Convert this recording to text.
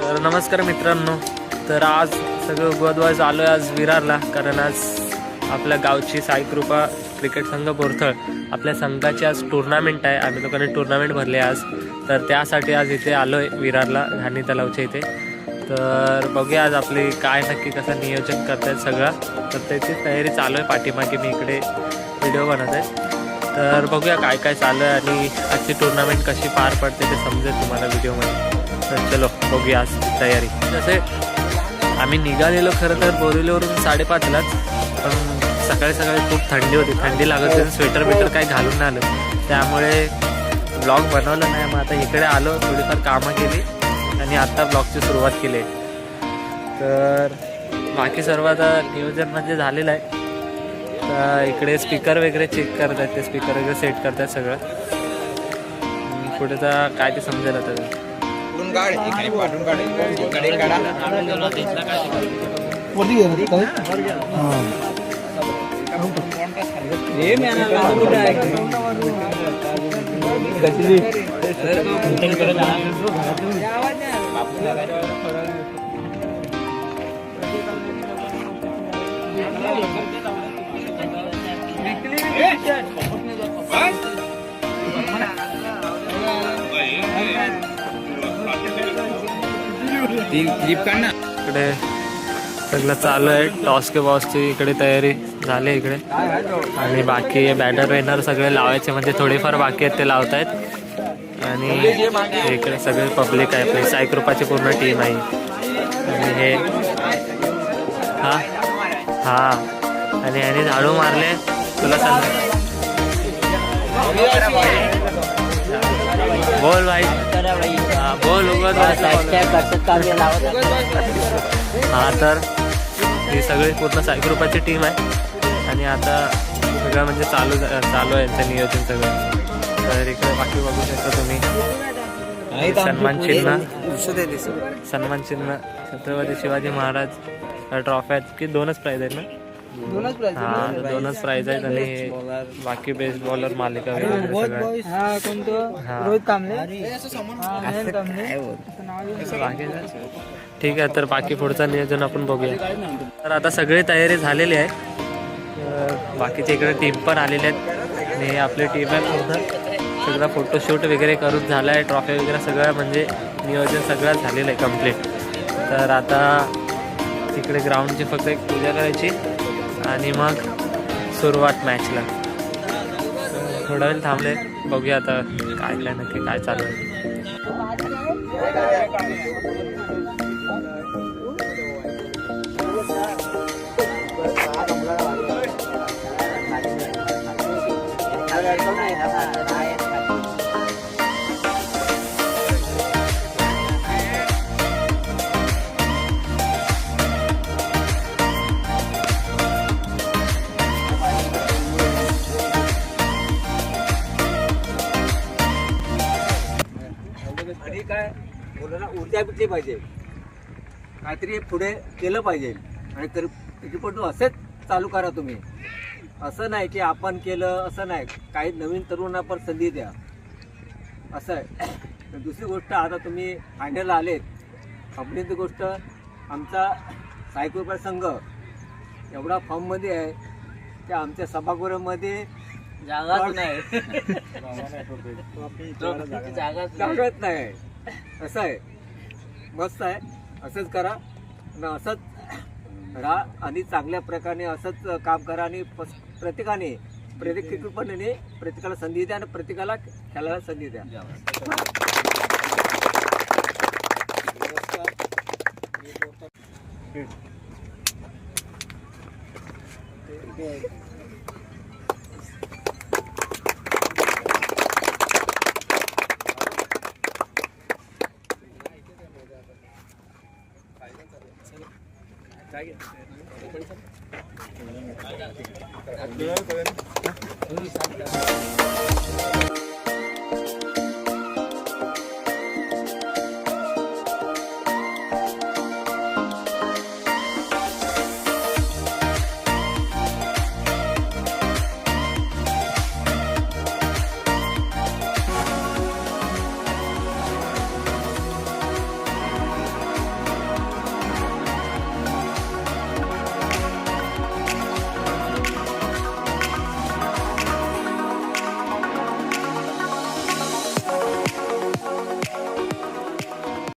तर नमस्कार मित्रांनो. तर आज सगळं उगवत आलो आहे आज विरारला, कारण आज आपल्या गावची साईकृपा क्रिकेट संघ बोरथळ आपल्या संघाची आज टुर्नामेंट आहे. आम्ही लोकांनी टुर्नामेंट भरली आज, तर त्यासाठी आज इथे आलो आहे विरारला, घाणी तलावच्या इथे. तर बघूया आज आपली काय नक्की कसं नियोजन करतात सगळं. तर त्याची तयारी चालू आहे पाठीमागे, मी इकडे व्हिडिओ बनवत आहे. तर बघूया काय काय चालू आहे आणि आजची टुर्नामेंट कशी पार पडते ते समजेल तुम्हाला व्हिडिओमध्ये. तर चलो बघूया आज तयारी. जसे आम्ही निघालेलो खरं तर बोरिवलीवरून 5:30लाच, पण सकाळी सकाळी खूप थंडी होती, थंडी लागत होती, स्वेटर बिटर काही घालून नाही आलं, त्यामुळे ब्लॉग बनवलं नाही. मग आता इकडे आलो, थोडीफार कामं केली आणि आत्ता ब्लॉगची सुरुवात केली. तर बाकी सर्व आता नियोजन म्हणजे झालेलं आहे. तर इकडे स्पीकर वगैरे चेक करत आहेत, ते स्पीकर वगैरे सेट करत आहेत सगळं. पुढे तर काय ते समजेल आता. इकडे सगळं चालू आहे, टॉस के बॉसची इकडे तयारी झाली इकडे. आणि बाकी बॅटर वेनर सगळे लावायचे, म्हणजे थोडेफार बाकी आहेत ते लावत आहेत. आणि इकडे सगळे पब्लिक आहे, आपली साईकृपाची पूर्ण टीम आहे. आणि हे हा आणि याने झाडू मारले तुला सांग. बोल भाई, बोल उगत. हा तर ही सगळी पूर्ण साईकृपाची टीम आहे. आणि आता सगळं म्हणजे चालू आहे यांचं नियोजन सगळं. तर इकडे बाकी बघू शकता तुम्ही, सन्मान चिन्ह छत्रपती शिवाजी महाराज ट्रॉफ्या की 2च प्राईज आहेत ना. 2च प्राईज आहेत. आणि बाकी बेस्ट बॉलर मालिका वगैरे ठीक आहे. तर बाकी पुढचं नियोजन आपण बघूया. तर आता सगळी तयारी झालेली आहे. बाकीचे इकडे टीम पण आलेले आहेत आणि आपली टीम आहे पूर्ण. सगळं फोटोशूट वगैरे करून झालं आहे, ट्रॉफी वगैरे सगळं म्हणजे नियोजन सगळं झालेलं आहे कम्प्लीट. तर आता तिकडे ग्राउंडची फक्त एक पूजा करायची आणि मग सुरुवात मॅचला. थोडा वेळ थांबले, बघूया आता काय काय नक्की काय चालू आहे. आणि काय मुलांना ऊर्जा भेटली पाहिजे, काहीतरी पुढे केलं पाहिजे. आणि क्रिकेटपटू असेच चालू करा तुम्ही. असं नाही की आपण केलं असं नाही, काही नवीन तरुणांना पण संधी द्या, असं आहे. दुसरी गोष्ट, आता तुम्ही फायनलला आलेत. कंपनीची गोष्ट, आमचा साईकृपा संघ एवढा फॉर्ममध्ये आहे की आमच्या सभागृहामध्ये जागाच नाही, जागाच नाही. असं आहे, मस्त आहे. असंच करा आणि असंच राहा आणि चांगल्या प्रकारे असंच काम करा. आणि प्रत्येकाने प्रत्येक क्रिकेटपटूने प्रत्येकाला संधी द्या आणि प्रत्येकाला खेळायला संधी द्या. काय